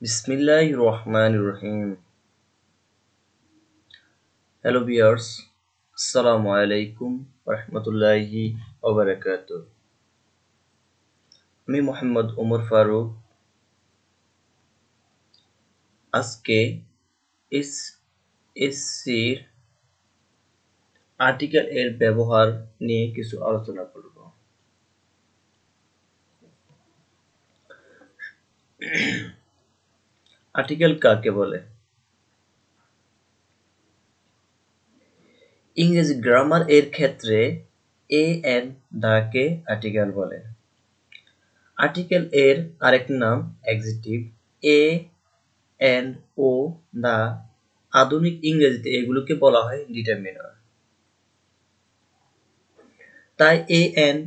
Bismillahirrahmanirrahim. Hello viewers, Assalamu alaikum warahmatullahi wabarakatuh. আমি মোহাম্মদ ওমর ফারুক। আজকে এসএসসির আর্টিকেল এর ব্যবহার নিয়ে কিছু আলোচনা করব। আর্টিকেল কাকে বলে? ইংরেজি গ্রামার এর ক্ষেত্রে এ এন্ড দ্য-কে আর্টিকেল বলে। আর্টিকেল এর আরেক নাম অ্যাডজেক্টিভ। এ এন্ড ও দ্য আধুনিক ইংরেজিতে এগুলোকে বলা হয় ডিটারমিনার। তাই এ এন্ড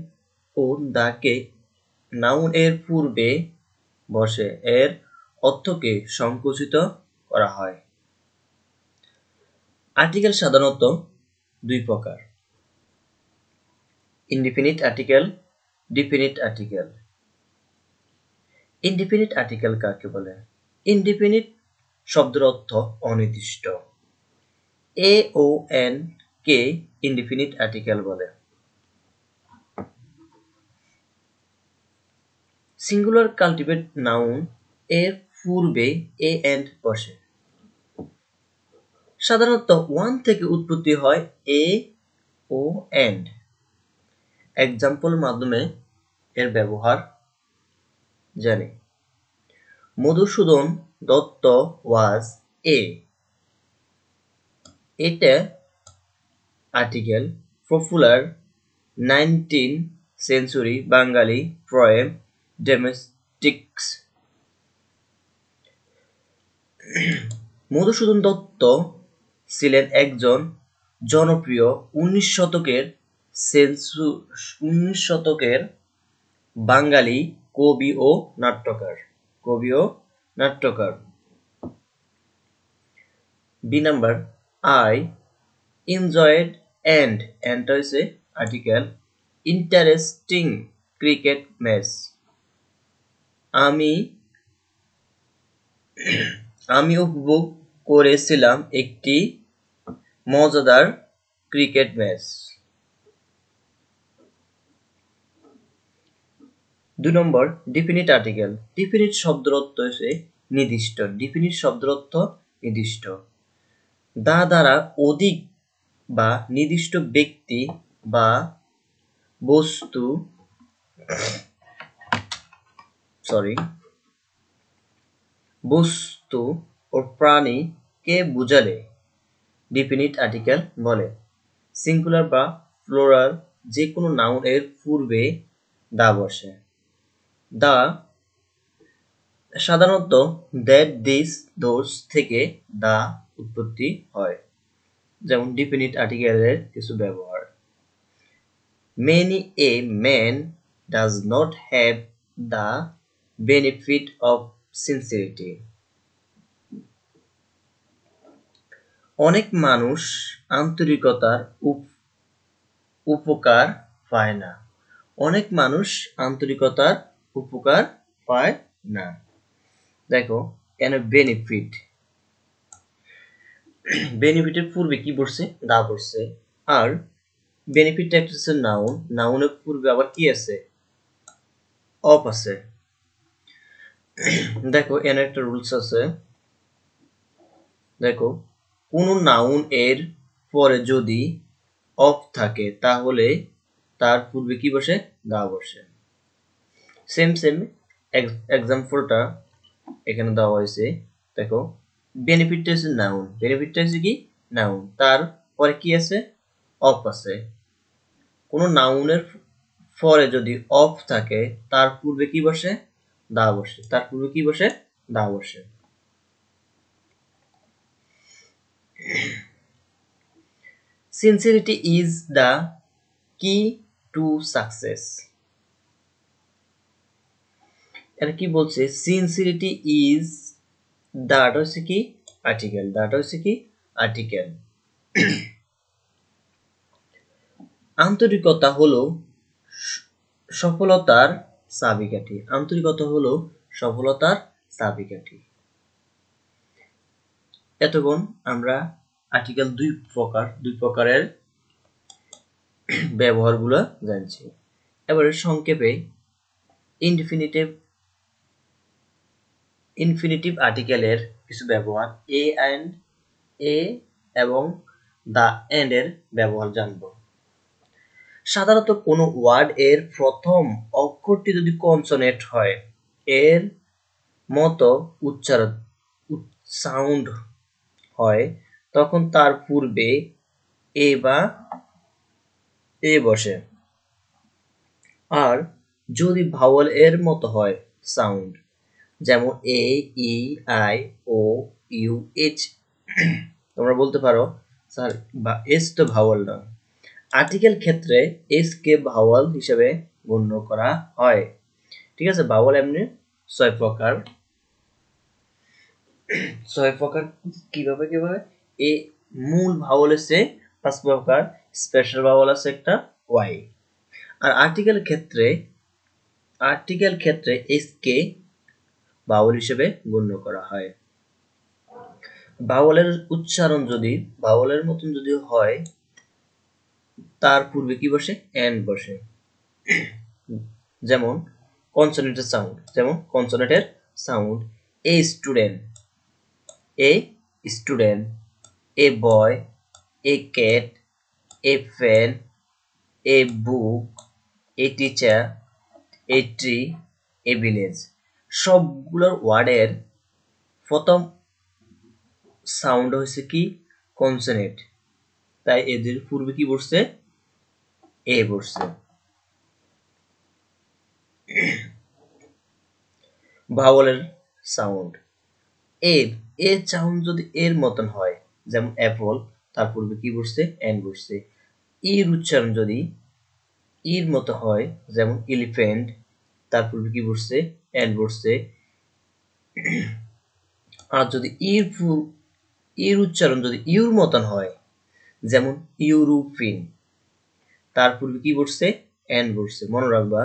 ও দ্য-কে নাউন এর পূর্বে বসে এর অর্থকে সংকুচিত করা হয়। আর্টিকেল সাধারণত দুই প্রকার: indefinite article, definite article. Indefinite article কাকে বলে? ইনডিফিনিট শব্দের অর্থ অনির্দিষ্ট। এ ও এন কে ইনডিফিনিট আর্টিকেল বলে। সিঙ্গুলার কাল্টিভেট নাউন এর পূর্বে এ এন্ড বসে। সাধারণত ওয়ান থেকে উৎপত্তি হয় এ ও এন্ড। এক্সাম্পল মাধ্যমে এর ব্যবহার জানি। Madhusudan Dutta was a. এটা article popular 19th century Bengali poem ডোমেস্টিক্স। মধুসূদন দত্ত ছিলেন একজন জনপ্রিয় 19 শতকের বাঙালি কবি ও নাট্যকার। B number, I enjoyed and হয়েছে আর্টিকেল ইন্টারেস্টিং ক্রিকেট ম্যাচ। আমি উপভোগ করেছিলাম একটি মজাদার ক্রিকেট ম্যাচ। 2 নম্বর, ডিফিনিট আর্টিকেল। ডিফিনিট শব্দের অর্থ হচ্ছে নির্দিষ্ট। ডিফিনিট শব্দের অর্থ নির্দিষ্ট। দা দ্বারা অধিক বা নির্দিষ্ট ব্যক্তি বা বস্তু ও প্রাণী কে বুঝালে ডিফিনিট আর্টিকেল বলে। সিঙ্গুলার বা প্লুরাল যে কোনো নাউন এর পূর্বে দা বসে। দা সাধারণত দ্যাট, দিস, দোজ থেকে দা উৎপত্তি হয়। যেমন ডিফিনিট আর্টিকেলের কিছু ব্যবহার: Many a man does not have the benefit of sincerity. অনেক মানুষ আন্তরিকতার উপকার পায় না। অনেক মানুষ আন্তরিকতার উপকার পায় না। দেখো কেন বেনিফিট। বেনিফিটের পূর্বে কি বসছে? দা বসছে। আর বেনিফিটটা একটা হচ্ছে নাউন। নাউনের পূর্বে আবার কি আছে? অফ আছে। দেখো এর একটা রুলস আছে। দেখো কোন নাউন এর পরে যদি অফ থাকে তাহলে তার পূর্বে কি বসে? দা বসে। সেম এক্সাম্পলটা এখানে দেওয়া হয়েছে। দেখো বেনিফিটটা হচ্ছে নাউন। বেনিফিটটা হচ্ছে কি? নাউন। তার পরে কি আছে? অফ আছে। কোন নাউনের পরে যদি অফ থাকে তার পূর্বে কি বসে? দা বসে। তার পূর্বে কি বসে? দা বসে। Sincerity is the key to success. এটা কি বলছে? Sincerity is দাটা হচ্ছে কি? আর্টিকেল। দাটা হচ্ছে কি? আর্টিকেল। আন্তরিকতা হলো সফলতার চাবিকাঠি। আন্তরিকতা হলো সফলতার চাবিকাঠি। এতক্ষণ আমরা আর্টিকেল দুই প্রকারের ব্যবহারগুলো জানছি। এবারে সংক্ষেপে ইনফিনিটিভ আর্টিকেলের কিছু ব্যবহার, এ এবং দা এন্ড এর ব্যবহার জানব। সাধারণত কোনো ওয়ার্ড এর প্রথম অক্ষরটি যদি কনসোনেন্ট হয়, এর মতো সাউন্ড হয়, তখন তার পূর্বে এ বা এ বসে। আর যদি ভাওয়াল এর মতো হয় সাউন্ড, যেমন এ, ই, আই, ও, ইউ, এইচ, তোমরা বলতে পারো স্যার বা এস তো ভাওয়াল না। আর্টিকেল ক্ষেত্রে এস কে ভাওয়াল হিসেবে গণ্য করা হয়। ঠিক আছে, ভাওয়াল এমনি 6 প্রকার। 6 প্রকার কিভাবে এ মূল ভাওয়াল আছে 5 প্রকার, স্পেশাল ভাওয়াল আছে একটা ওয়াই। আর আর্টিকেল ক্ষেত্রে এস কে ভাওয়াল হিসেবে গণ্য করা হয়। ভাওয়ালের উচ্চারণ যদি ভাওয়ালের মতন যদি হয়, তার পূর্বে কি বসে? এন্ড বসে। যেমন কনসোনেন্টের sound a student, a boy, a cat, a fan, a book, a teacher, a tree, a village. সবগুলোর ওয়ার্ডের প্রথম সাউন্ড হয়েছে কি? কনসোনেন্ট, তাই এদের পূর্বে কি বসছে? এ বসছে। ভাওয়ালের সাউন্ড এর সাউন্ড যদি এর মতন হয়, যেমন অ্যাপল, তার পূর্বে কি বসছে? এন বসছে। ইর উচ্চারণ যদি ইর মতো হয়, যেমন এলিফ্যান্ট, তার পূর্বে কি বসছে? এন বসছে। আর যদি ইর উচ্চারণ যদি ইউর মতন হয়, যেমন ইউরোপিন, তার পূর্বে কি বসছে? এন বসছে। মনে রাখবা,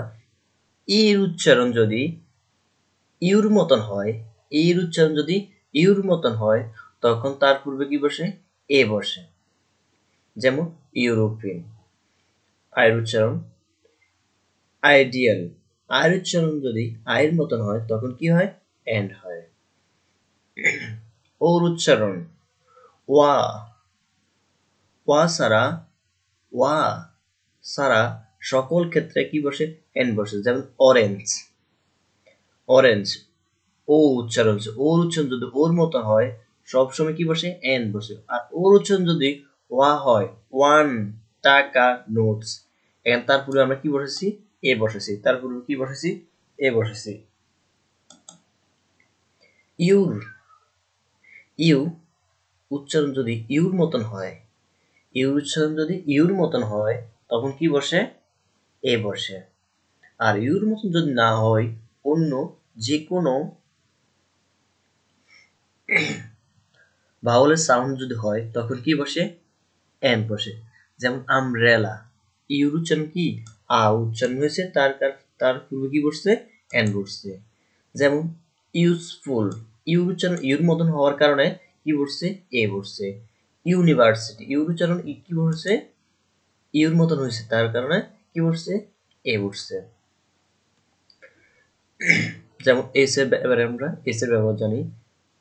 ইর উচ্চারণ যদি ইউর মতন হয়, তখন তার পূর্বে কি বসে? এ বসে। যেমন ইউরোপিয়ান। আয়ের উচ্চারণ আইডিয়াল, আয়ের উচ্চারণ যদি আয়ের মতন হয়, তখন কি হয়? এন্ড হয়। ওর উচ্চারণ ওয়া সারা সকল ক্ষেত্রে কি বসে? এন বসে। যেমন অরেঞ্জ, ও উচ্চারণ ওর উচ্চারণ যদি ওর মতো হয়, সবসময় কি বসে? এন বসে। আর ওর উচ্চারণ যদি ওয়া হয়, ওয়ান, টাকা, নোটস, এখানে তার পূর্বে আমরা কি বসেছি? এ বসেছি। তার পূর্বে কি বসেছি? এ বসেছি। ইউ উচ্চারণ যদি ইউর মতন হয়, তখন কি বসে? এ বসে। আর ইউর মতন যদি না হয়, অন্য যে কোনো ভাওয়ালের সাউন্ড যদি হয়, তখন কি বসে? এন বসে। যেমন আমব্রেলা, ইউর উচ্চারণ কি? আ উচ্চারণ হয়েছে, তার পূর্বে কি বসছে? এন বসছে। যেমন ইউজফুল, ইউর উচ্চারণ ইউর মতন হওয়ার কারণে কি বসছে? এ বসছে। ইউনিভার্সিটি, ইউর উচ্চারণ কি বসছে? ইউর মতন হয়েছে, তার কারণে কি বসছে? এ বসছে। যেমন এবারে আমরা এস এর ব্যবহার জানি।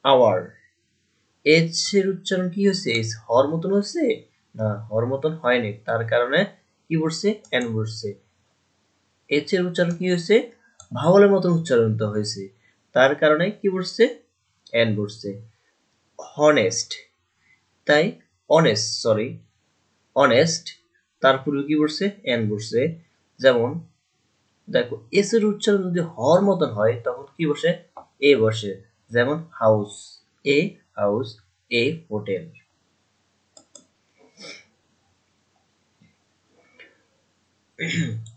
আওয়ার, এইচ এর উচ্চারণ কি হয়েছে? এইচ হওয়ার মতন হয়েছে না, হওয়ার মতন হয়নি, তার কারণে কি বসছে? এন বসছে। এইচ এর উচ্চারণ কি হয়েছে? ভাওয়ালের মতন উচ্চারণ তো হয়েছে, তার কারণে কি বসছে? এন বসছে। হনেস্ট, তাই অনেস্ট, তার পূর্বে কি বসছে? এন বসছে। যেমন দেখো, এস এর উচ্চারণ যদি হওয়ার মতন হয়, তখন কি বসে? এ বসে। যেমন হাউস, এ হোটেল।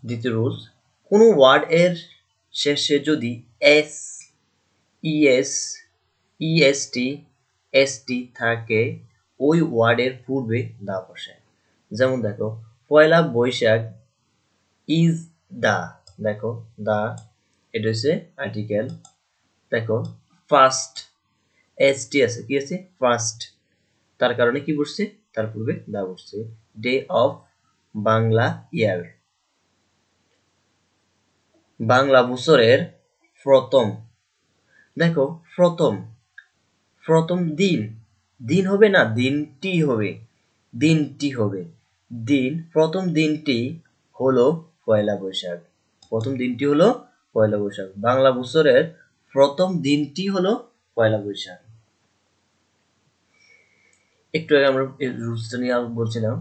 দ্বিতীয় রুল, কোন ওয়ার্ড এর শেষে যদি এস, ইএস, ইএসটি, এসটি থাকে, ওই ওয়ার্ডের পূর্বে দা বসে। যেমন দেখো, পয়লা বৈশাখ, ইজ দা, দেখো দা, এটা হচ্ছে আর্টিকেল। দেখো ফার্স্ট, এসটি আছে, কি আছে? ফার্স্ট, তার কারণে কি বসছে? তার পূর্বে দা বসছে। ডে অফ বাংলা ইয়ার, বাংলা বছরের প্রথম। দেখো প্রথম, প্রথম দিন, দিন হবে না, দিনটি হবে, দিনটি হবে। দিন, প্রথম দিনটি হলো পয়লা বৈশাখ। প্রথম দিনটি হলো পয়লা বৈশাখ। বাংলা বছরের প্রথম দিনটি হলো পয়লা বৈশাখ। একটু আগে আমরা এই রুলসটা নিয়ে বলছিলাম,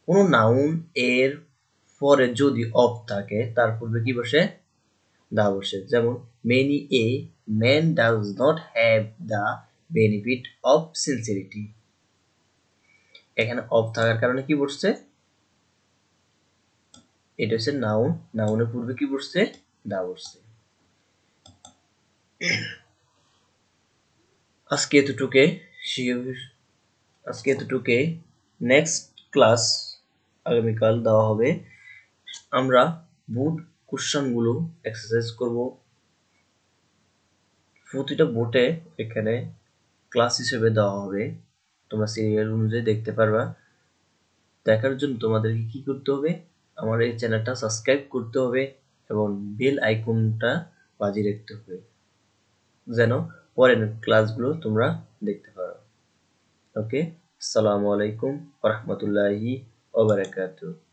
কোনো নাউন এর পরে যদি অফ থাকে তার পূর্বে কি বসে? দা বসে। যেমন many a man does not have the benefit of sincerity. এখানে অফ থাকার কারণে কি বসছে? এটা হচ্ছে নাউন, নাউনের পূর্বে কি বসছে? দা বসছে। আজকে এতটুকে, আজকে এতটুকে। নেক্সট ক্লাস আগামীকাল দেওয়া হবে। আমরা বোর্ড কোশ্চেনগুলো এক্সারসাইজ করব। প্রতিটা বোর্ডে এখানে ক্লাস হিসেবে দেওয়া হবে, তোমরা সিরিয়াল অনুযায়ী দেখতে পারবা। দেখার জন্য তোমাদেরকে কি করতে হবে? আমার এই চ্যানেলটা সাবস্ক্রাইব করতে হবে এবং বেল আইকনটা বাজিয়ে রাখতে হবে, যেন পরের ক্লাসগুলো তোমরা দেখতে পারো। ওকে, আসসালামু আলাইকুম ওয়া রাহমাতুল্লাহি ওয়া বারাকাতুহু।